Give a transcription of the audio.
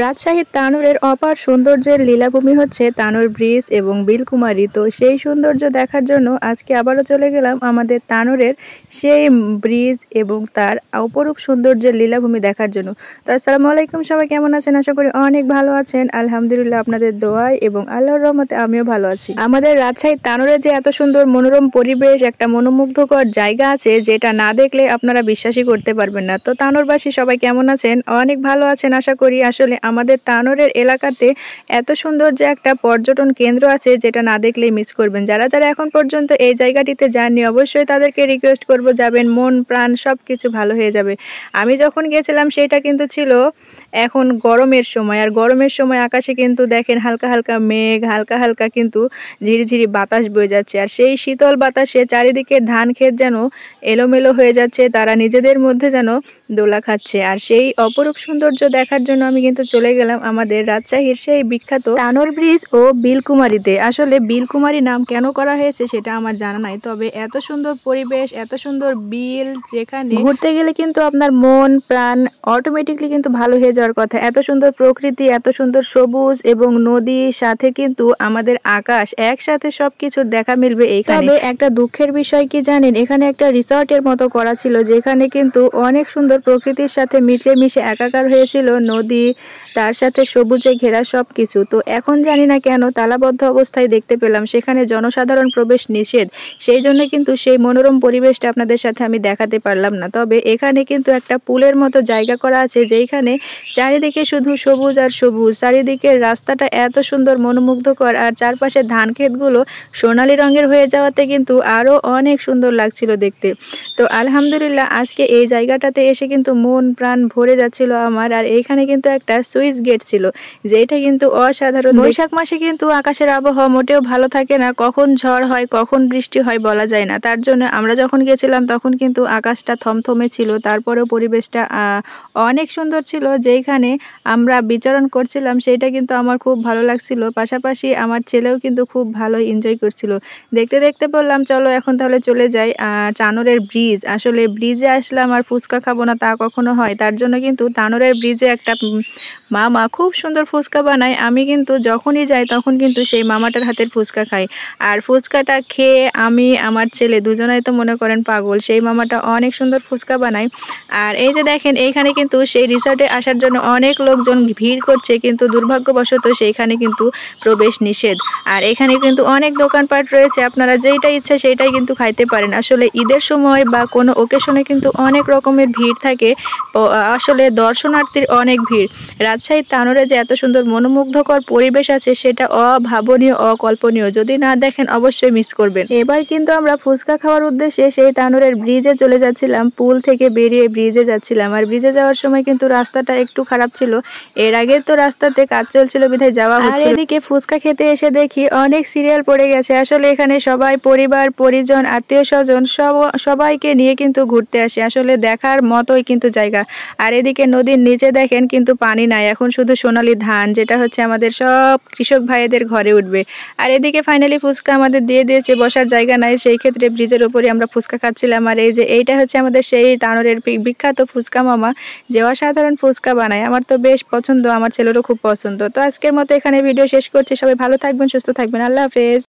রাজশাহীর তানোরের অপার সৌন্দর্যের লীলাভূমি হচ্ছে তানোর ব্রিজ এবং বিলকুমারী। তো সেই সৌন্দর্য দেখার জন্য আজকে আবারও চলে গেলাম আমাদের তানোরের সেই ব্রিজ এবং তার অপরূপ সৌন্দর্যের লীলাভূমি দেখার জন্য। তো আসসালামু আলাইকুম, সবাই কেমন আছেন? আশা করি অনেক ভালো আছেন। আলহামদুলিল্লাহ, আপনাদের দোয়ায় এবং আল্লাহর রহমতে আমিও ভালো আছি। আমাদের রাজশাহীর তানোরে যে এত সুন্দর মনোরম পরিবেশ, একটা মনোমুগ্ধকর জায়গা আছে যেটা না দেখলে আপনারা বিশ্বাসই করতে পারবেন না। তো তানোরবাসী সবাই কেমন আছেন? অনেক ভালো আছেন আশা করি। আসলে আমাদের তানোরের এলাকাতে এত সুন্দর যে একটা পর্যটন কেন্দ্র আছে যেটা না দেখলেই মিস করবেন। যারা যারা এখন পর্যন্ত এই জায়গাটিতে যাননি অবশ্যই তাদেরকে রিকোয়েস্ট করব, যাবেন, মন প্রাণ সব কিছু ভালো হয়ে যাবে। আমি যখন গেছিলাম সেটা কিন্তু ছিল এখন গরমের সময়, আর গরমের সময় আকাশে কিন্তু দেখেন হালকা হালকা মেঘ, হালকা হালকা কিন্তু ঝিরিঝিরি বাতাস বয়ে যাচ্ছে, আর সেই শীতল বাতাসে চারিদিকে ধান ক্ষেত যেন এলোমেলো হয়ে যাচ্ছে, তারা নিজেদের মধ্যে যেন দোলা খাচ্ছে। আর সেই অপরূপ সৌন্দর্য দেখার জন্য আমি কিন্তু চলে গেলাম আমাদের রাজশাহীর সেই বিখ্যাত তানোর ব্রিজ ও বিলকুমারীতে। আসলে বিলকুমারী নাম কেন করা হয়েছে সেটা আমার জানা নাই, তবে এত সুন্দর পরিবেশ, এত সুন্দর বিল, যেখানে ঘুরতে গেলে কিন্তু আপনার মন প্রাণ অটোমেটিকলি কিন্তু ভালো হয়ে যাওয়ার কথা। এত সুন্দর প্রকৃতি, এত সুন্দর সবুজ এবং নদী, সাথে কিন্তু আমাদের আকাশ, একসাথে সবকিছু দেখা মিলবে এইখানে। তবে একটা দুঃখের বিষয় কি জানেন, এখানে একটা রিসর্টের মতো করা ছিল, যেখানে কিন্তু অনেক সুন্দর প্রকৃতির সাথে মিশে একাকার হয়েছিল নদী, তার সাথে সবুজে ঘেরা সবকিছু। তো এখন জানি না কেন তালাবদ্ধ অবস্থায় দেখতে পেলাম, সেখানে জনসাধারণ প্রবেশ নিষেধ, সেই জন্য কিন্তু সেই মনোরম পরিবেশটা আপনাদের সাথে আমি দেখাতে পারলাম না। তবে এখানে কিন্তু একটা পুলের মতো জায়গা করা আছে, যেখানে চারিদিকে শুধু সবুজ আর সবুজ, চারিদিকের রাস্তাটা এত সুন্দর মনোমুগ্ধকর, আর চারপাশে ধান ক্ষেতগুলো সোনালী রঙের হয়ে যাওয়াতে কিন্তু আরো অনেক সুন্দর লাগছিল দেখতে। তো আলহামদুলিল্লাহ, আজকে এই জায়গাটাতে এসে কিন্তু মন প্রাণ ভরে যাচ্ছিল আমার। আর এইখানে কিন্তু একটা সুইচ গেট ছিল, যেটা কিন্তু অসাধারণ। বৈশাখ মাসে কিন্তু আকাশের আবহাওয়া মোটেও ভালো থাকে না, কখন ঝড় হয় কখন বৃষ্টি হয় বলা যায় না। তার জন্য আমরা যখন গেছিলাম তখন কিন্তু আকাশটা থমথমে ছিল, তারপরেও পরিবেশটা অনেক সুন্দর ছিল। যেখানে আমরা বিচরণ করছিলাম সেটা কিন্তু আমার খুব ভালো লাগছিল, পাশাপাশি আমার ছেলেও কিন্তু খুব ভালো এনজয় করছিল। দেখতে দেখতে বললাম চলো এখন তাহলে চলে যাই তানোরের ব্রিজ। আসলে ব্রিজে আসলাম আর ফুচকা খাবো না তা কখনো হয়, তার জন্য কিন্তু তানোরের ব্রিজে একটা মামা খুব সুন্দর ফুচকা বানায়। আমি কিন্তু যখনই যাই তখন কিন্তু সেই মামাটার হাতের ফুচকা খাই, আর ফুচকাটা খেয়ে আমি আমার ছেলে দুজনাই তো মনে করেন পাগল। সেই মামাটা অনেক সুন্দর ফুচকা বানায়। আর এই যে দেখেন, এইখানে কিন্তু সেই রিসর্টে আসার জন্য অনেক লোকজন ভিড় করছে, কিন্তু দুর্ভাগ্যবশত সেইখানে কিন্তু প্রবেশ নিষেধ। আর এখানে কিন্তু অনেক দোকানপাট রয়েছে, আপনারা যেইটা ইচ্ছা সেইটাই কিন্তু খাইতে পারেন। আসলে ঈদের সময় বা কোনো ওকেশনে কিন্তু অনেক রকমের ভিড় থাকে, আসলে দর্শনার্থীর অনেক ভিড়। রাজশাহীর তানোরে যে এত সুন্দর মনোমুগ্ধকর পরিবেশ আছে সেটা অভাবনীয়, অকল্পনীয়। যদি না দেখেন অবশ্যই মিস করবেন। এবার কিন্তু আমরা ফুচকা খাওয়ার উদ্দেশ্যে সেই তানোরের ব্রিজে চলে যাচ্ছিলাম, পুল থেকে বেরিয়ে ব্রিজে যাচ্ছিলাম। আর ব্রিজে যাওয়ার সময় কিন্তু রাস্তাটা একটু খারাপ ছিল, এর আগে তো রাস্তাতে কাজ চলছিল বিধায় যাওয়া হচ্ছিল। আর এদিকে ফুচকা খেতে এসে দেখি অনেক সিরিয়াল পড়ে গেছে। আসলে এখানে সবাই পরিবার পরিজন আত্মীয় স্বজন সবাইকে নিয়ে কিন্তু ঘুরতে আসে, আসলে দেখার মতোই কিন্তু জায়গা। আর এদিকে নদীর নিচে দেখেন কিন্তু পানি নাই, এখন শুধু সোনালী ধান, যেটা হচ্ছে আমাদের সব কৃষক ভাইদের ঘরে উঠবে। আর এদিকে ফাইনালি ফুচকা আমাদের দিয়ে দিয়েছে, বসার জায়গা নাই, সেই ক্ষেত্রে ব্রিজের উপরে আমরা ফুচকা খাচ্ছিলাম। আর এই যে এইটা হচ্ছে আমাদের সেই তানোরের বিখ্যাত ফুচকা মামা, যে অসাধারণ ফুচকা বানায়। আমার তো বেশ পছন্দ, আমার ছেলেরও খুব পছন্দ। তো আজকের মতো এখানে ভিডিও শেষ করছি। সবাই ভালো থাকবেন, সুস্থ থাকবেন, আল্লাহ হাফেজ।